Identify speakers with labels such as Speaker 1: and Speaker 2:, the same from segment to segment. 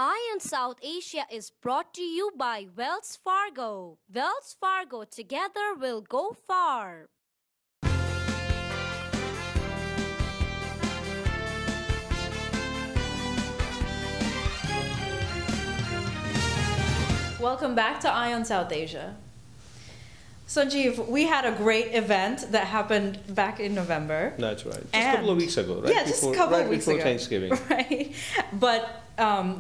Speaker 1: Ion South Asia is brought to you by Wells Fargo. Wells Fargo, together we'll go far.
Speaker 2: Welcome back to Ion South Asia. Sanjeev, we had a great event that happened back in November.
Speaker 3: That's right. Just a couple of weeks ago, right?
Speaker 2: Yeah, just a couple of weeks
Speaker 3: before
Speaker 2: ago.
Speaker 3: Thanksgiving.
Speaker 2: Right. But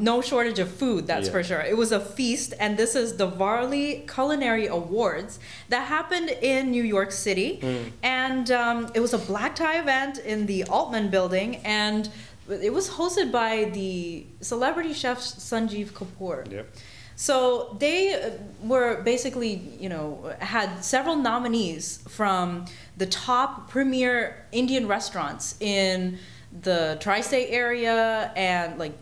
Speaker 2: no shortage of food, that's for sure. It was a feast, and this is the Varley Culinary Awards that happened in New York City. And it was a black tie event in the Altman building, and it was hosted by the celebrity chef Sanjeev Kapoor.
Speaker 3: Yep.
Speaker 2: So they were basically, had several nominees from the top premier Indian restaurants in the tri-state area and like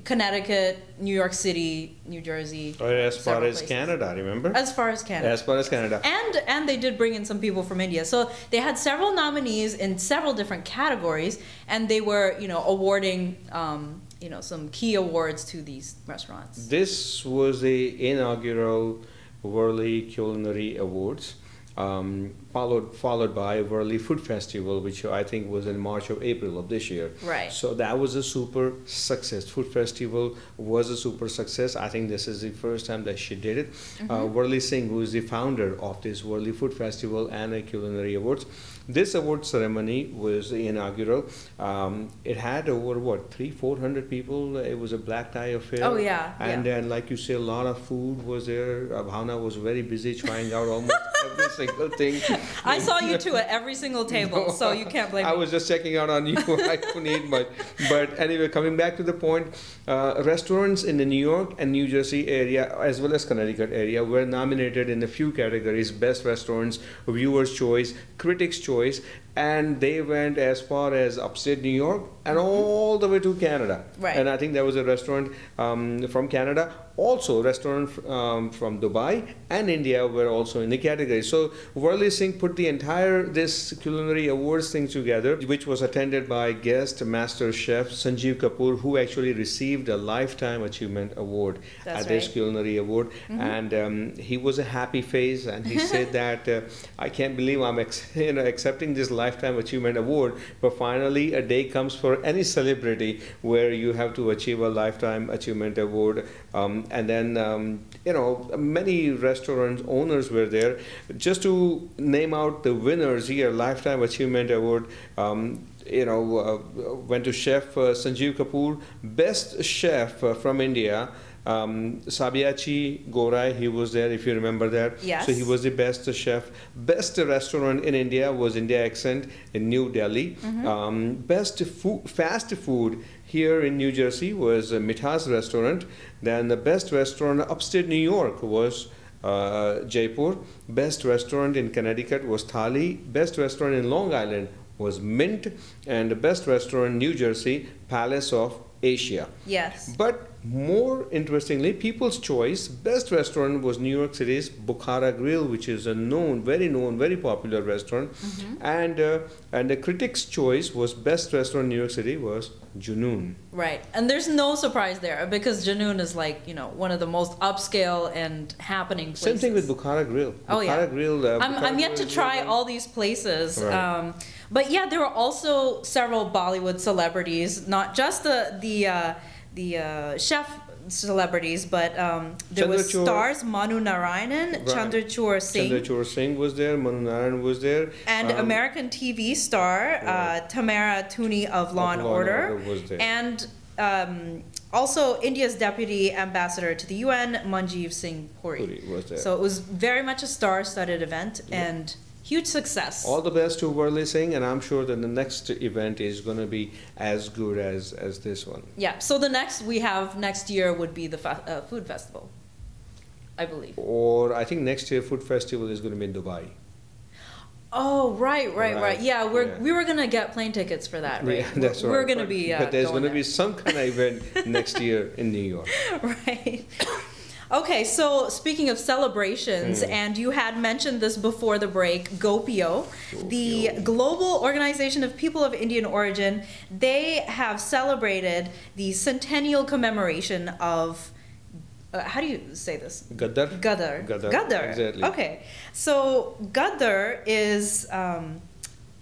Speaker 2: Connecticut, New York City, New Jersey.
Speaker 3: Or as far as
Speaker 2: places.
Speaker 3: Canada, remember?
Speaker 2: As far as Canada.
Speaker 3: As far as Canada.
Speaker 2: And they did bring in some people from India. So they had several nominees in several different categories, and they were, awarding some key awards to these restaurants.
Speaker 3: This was the inaugural Worley Culinary Awards, followed by Worley Food Festival, which I think was in March or April of this year.
Speaker 2: Right.
Speaker 3: So that was a super success. Food Festival was a super success. I think this is the first time that she did it. Worley Singh, who is the founder of this Worley Food Festival and a Culinary Awards. This award ceremony was the inaugural. It had over 300-400 people. It was a black tie affair.
Speaker 2: Oh yeah.
Speaker 3: And then, like you say, a lot of food was there. Bhavna was very busy trying out almost every single thing.
Speaker 2: I saw you two at every single table,
Speaker 3: No,
Speaker 2: so you can't blame me.
Speaker 3: I was just checking out on you. I couldn't eat much. But anyway, coming back to the point, restaurants in the New York and New Jersey area, as well as Connecticut area, were nominated in a few categories: Best Restaurants, Viewer's Choice, Critics' Choice, and they went as far as upstate New York and all the way to Canada.
Speaker 2: Right.
Speaker 3: And I think there was a restaurant from Canada. Also, restaurant from Dubai and India were also in the category. So Worley Singh put the entire this culinary awards thing together, which was attended by guest master chef Sanjeev Kapoor, who actually received a Lifetime Achievement Award at this culinary award. And he was a happy face, and he said that I can't believe I'm accepting this Lifetime Achievement Award. But finally, a day comes for any celebrity where you have to achieve a Lifetime Achievement Award. And then, many restaurant owners were there. Just to name out the winners here, Lifetime Achievement Award, went to Chef Sanjeev Kapoor. Best Chef from India, Sabyachi Gorai, he was there, if you remember that.
Speaker 2: Yes.
Speaker 3: So he was the best chef. Best restaurant in India was India Accent in New Delhi. Best fast food here in New Jersey was Mithas Restaurant. Then the best restaurant upstate New York was Jaipur. Best restaurant in Connecticut was Thali. Best restaurant in Long Island was Mint. And the best restaurant in New Jersey, Palace of Asia.
Speaker 2: Yes.
Speaker 3: But more interestingly, People's Choice, best restaurant was New York City's Bukhara Grill, which is a very popular restaurant. And the Critics' Choice was best restaurant in New York City was Junoon.
Speaker 2: Right. And there's no surprise there because Junoon is one of the most upscale and happening places.
Speaker 3: Same thing with Bukhara Grill.
Speaker 2: Oh, yeah.
Speaker 3: Bukhara Grill.
Speaker 2: I'm yet to try all these places.
Speaker 3: Right.
Speaker 2: But yeah, there were also several Bollywood celebrities, not just the chef celebrities, but there was stars Manu Narayanan,
Speaker 3: Right.
Speaker 2: Chandrachur Singh.
Speaker 3: Chandrachur Singh was there, Manu Narayan was there.
Speaker 2: And American TV star Tamara Tooney of Law and Order.
Speaker 3: Was there.
Speaker 2: And also India's Deputy Ambassador to the UN, Manjeev Singh Puri.
Speaker 3: Was there.
Speaker 2: So it was very much a star-studded event and huge success.
Speaker 3: All the best to Worley Singh, and I'm sure that the next event is going to be as good as this one.
Speaker 2: Yeah, so the next we have next year would be the food festival, I believe.
Speaker 3: Or I think next year Food Festival is going to be in Dubai.
Speaker 2: Oh, right. Yeah, we were gonna get plane tickets for that, right?
Speaker 3: Yeah, that's right.
Speaker 2: We're gonna be.
Speaker 3: But there's going to
Speaker 2: there.
Speaker 3: be some kind of event next year in New York.
Speaker 2: Right. Okay, so speaking of celebrations, and you had mentioned this before the break, GOPIO, the Global Organization of People of Indian Origin, they have celebrated the centennial commemoration of, how do you say this?
Speaker 3: Gadar?
Speaker 2: Gadar.
Speaker 3: Gadar, exactly.
Speaker 2: Okay, so Gadar is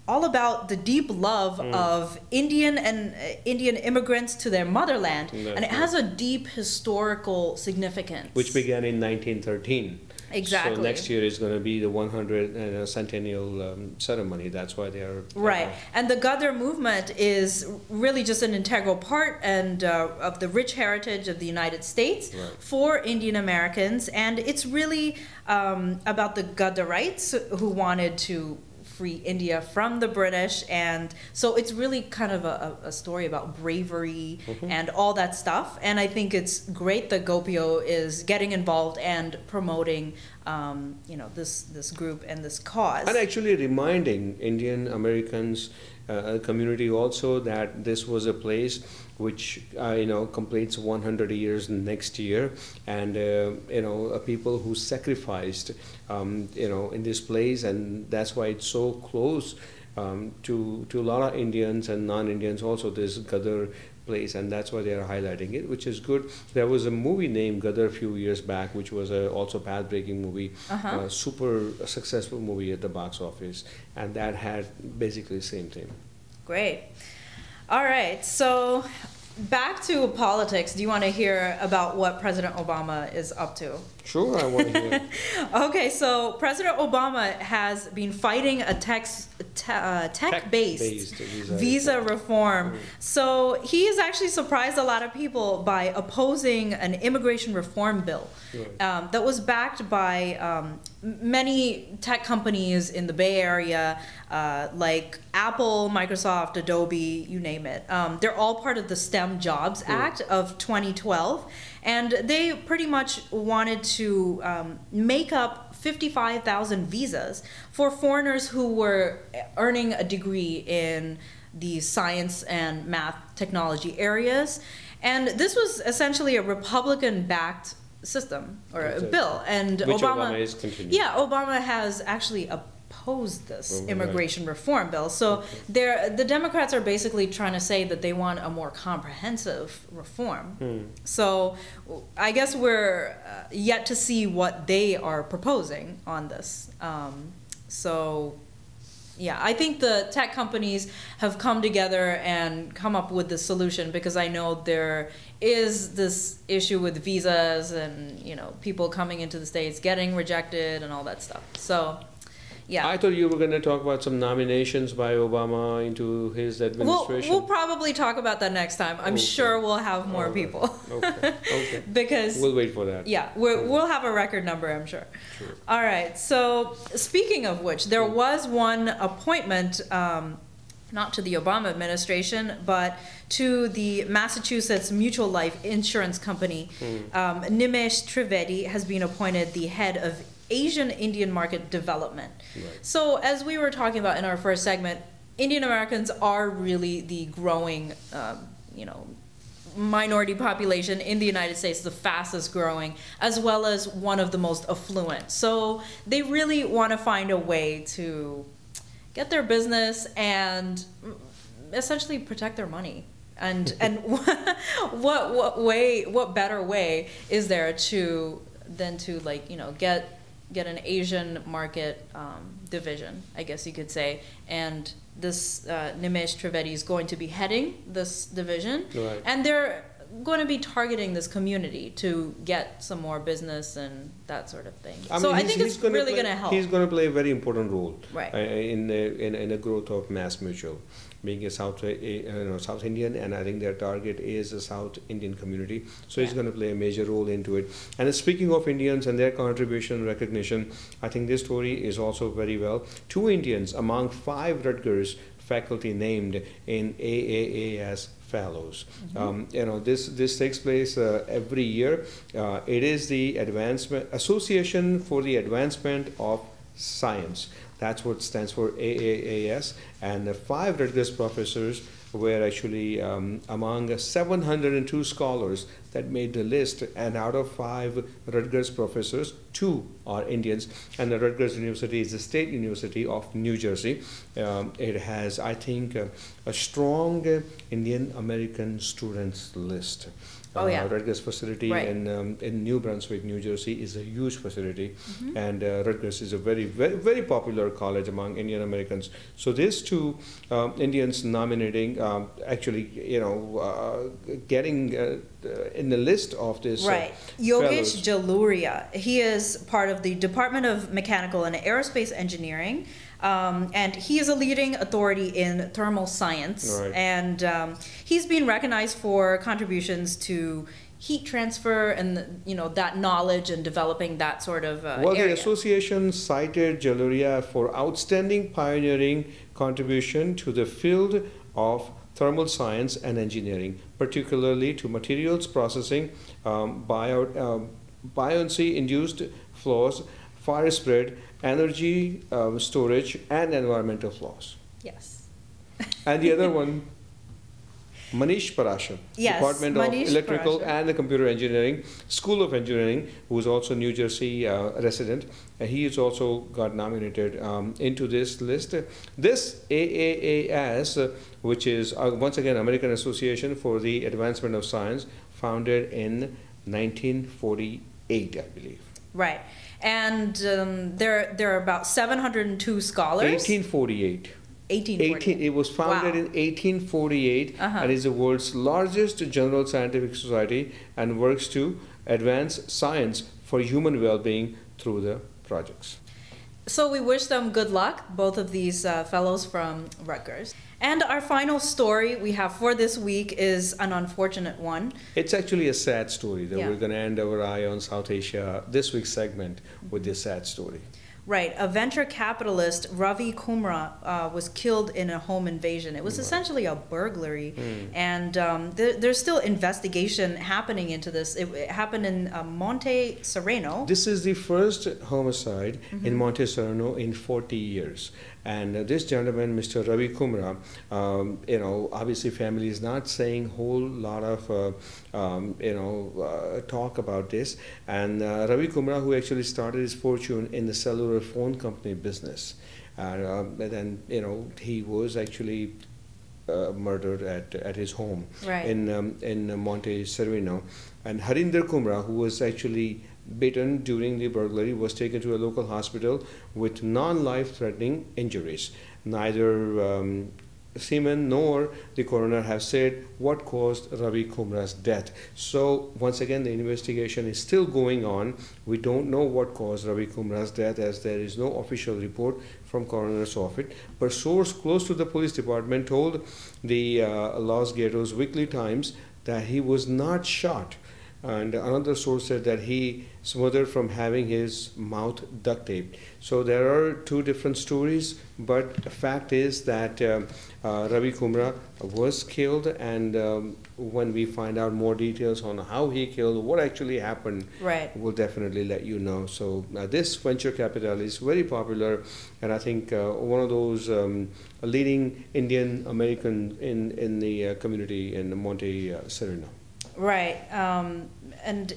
Speaker 2: all about the deep love of Indian and Indian immigrants to their motherland, and it has a deep historical significance.
Speaker 3: Which began in 1913.
Speaker 2: Exactly.
Speaker 3: So next year is going to be the 100th centennial ceremony. That's why they are
Speaker 2: right. And the Gadar movement is really just an integral part and of the rich heritage of the United States for Indian Americans, and it's really about the Gadarites who wanted to free India from the British, and so it's really kind of a story about bravery and all that stuff. And I think it's great that GOPIO is getting involved and promoting, this group and this cause.
Speaker 3: And actually reminding Indian Americans community also that this was a place which completes 100 years next year, and people who sacrificed in this place, and that's why it's so close to a lot of Indians and non-Indians also, this Gadar place, and that's why they are highlighting it, which is good. There was a movie named Gadar a few years back, which was also path-breaking movie, super successful movie at the box office, and that had basically the same thing.
Speaker 2: Great. All right, so back to politics. Do you want to hear about what President Obama is up to?
Speaker 3: Sure, I want to hear.
Speaker 2: Okay, so President Obama has been fighting a tech-based visa reform. So he has actually surprised a lot of people by opposing an immigration reform bill that was backed by many tech companies in the Bay Area, like Apple, Microsoft, Adobe, you name it. They're all part of the STEM Jobs Act of 2012. And they pretty much wanted to make up 55,000 visas for foreigners who were earning a degree in the science and math technology areas. And this was essentially a Republican-backed system or a bill. And
Speaker 3: which Obama is continuing.
Speaker 2: Yeah, Obama has actually opposed this immigration reform bill. So the Democrats are basically trying to say that they want a more comprehensive reform. So I guess we're yet to see what they are proposing on this. Yeah, I think the tech companies have come together and come up with the solution, because I know there is this issue with visas and people coming into the States getting rejected and all that stuff. So yeah.
Speaker 3: I thought you were going to talk about some nominations by Obama into his administration.
Speaker 2: We'll probably talk about that next time. I'm sure we'll have more people.
Speaker 3: Okay.
Speaker 2: Because
Speaker 3: we'll wait for that.
Speaker 2: Yeah, we'll have a record number, I'm sure. All right. So speaking of which, there was one appointment, not to the Obama administration, but to the Massachusetts Mutual Life Insurance Company. Nimesh Trivedi has been appointed the head of Asian Indian market development. So as we were talking about in our first segment, Indian Americans are really the growing, minority population in the United States, the fastest growing, as well as one of the most affluent. So they really want to find a way to get their business and essentially protect their money. And what better way is there than to get an Asian market division, I guess you could say. And this Nimesh Trivedi is going to be heading this division. And they're going to be targeting this community to get some more business and that sort of thing. I think it's really going to help.
Speaker 3: He's going to play a very important role
Speaker 2: in
Speaker 3: the growth of Mass Mutual, being a South Indian, and I think their target is a South Indian community. So he's going to play a major role into it. And speaking of Indians and their contribution and recognition, I think this story is also very well. 2 Indians among 5 Rutgers faculty named in AAAS Fellows. This takes place every year. It is the Association for the Advancement of Science. That's what stands for AAAS. And the 5 Rutgers professors were actually among 702 scholars that made the list, and out of 5 Rutgers professors, 2 are Indians, and the Rutgers University is the state university of New Jersey. It has, I think, a strong Indian American students list. Rutgers facility in New Brunswick, New Jersey is a huge facility, and Rutgers is a very, very, very popular college among Indian Americans. So these 2 Indians nominating, actually, getting in the list of this.
Speaker 2: Yogesh Jaluria. He is part of the Department of Mechanical and Aerospace Engineering. And he is a leading authority in thermal science, and he's been recognized for contributions to heat transfer and that knowledge and developing that sort of area.
Speaker 3: The association cited Jaluria for outstanding pioneering contribution to the field of thermal science and engineering, particularly to materials processing, buoyancy-induced flows, fire spread, energy storage, and environmental flaws.
Speaker 2: Yes.
Speaker 3: And the other one, Manish Parashar, Department of Electrical and Computer Engineering, School of Engineering, who is also New Jersey resident. He has also got nominated into this list. This AAAS, which is once again American Association for the Advancement of Science, founded in 1948, I believe.
Speaker 2: Right. And there are about 702 scholars.
Speaker 3: 1848.
Speaker 2: 1848.
Speaker 3: It was founded in 1848 and is the world's largest general scientific society and works to advance science for human well-being through the projects.
Speaker 2: So we wish them good luck, both of these fellows from Rutgers. And our final story we have for this week is an unfortunate one.
Speaker 3: It's actually a sad story that we're going to end our Eye on South Asia this week's segment with this sad story.
Speaker 2: Right. A venture capitalist, Ravi Kumra, was killed in a home invasion. It was essentially a burglary. And there's still investigation happening into this. It happened in Monte Sereno.
Speaker 3: This is the first homicide in Monte Sereno in 40 years. And this gentleman, Mr. Ravi Kumra, obviously family is not saying a whole lot of, talk about this. And Ravi Kumra, who actually started his fortune in the cellular phone company business, and then, he was actually murdered at his home in Monte Sereno. And Harinder Kumra, who was actually bitten during the burglary, was taken to a local hospital with non-life-threatening injuries. Neither Seaman nor the coroner have said what caused Ravi Kumra's death. So once again, the investigation is still going on. We don't know what caused Ravi Kumra's death, as there is no official report from coroner's office. But source close to the police department told the Los Gatos Weekly Times that he was not shot. And another source said that he smothered from having his mouth duct taped. So there are 2 different stories, but the fact is that Ravi Kumra was killed, and when we find out more details on how he killed, what actually happened, we'll definitely let you know. So this venture capital is very popular, and I think one of those leading Indian American in the community in Monte Sereno.
Speaker 2: Right, and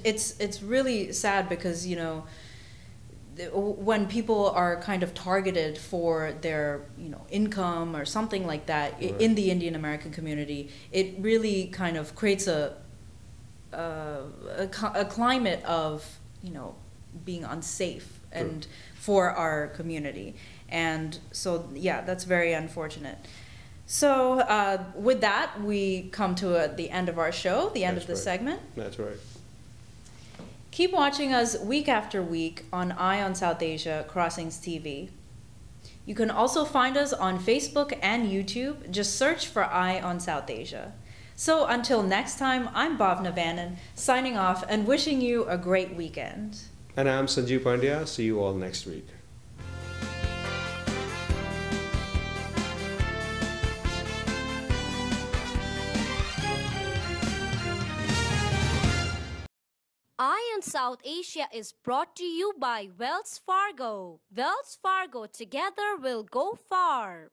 Speaker 2: it's really sad because when people are kind of targeted for their income or something like that in the Indian American community, it really kind of creates a climate of being unsafe and for our community, and so that's very unfortunate. So with that, we come to the end of our show, the end of the segment.
Speaker 3: That's right.
Speaker 2: Keep watching us week after week on Eye on South Asia Crossings TV. You can also find us on Facebook and YouTube. Just search for Eye on South Asia. So until next time, I'm Bhavna Vannan, signing off and wishing you a great weekend.
Speaker 3: And I'm Sanjeev Pandya. See you all next week.
Speaker 1: Eye on South Asia is brought to you by Wells Fargo. Wells Fargo, together we'll go far.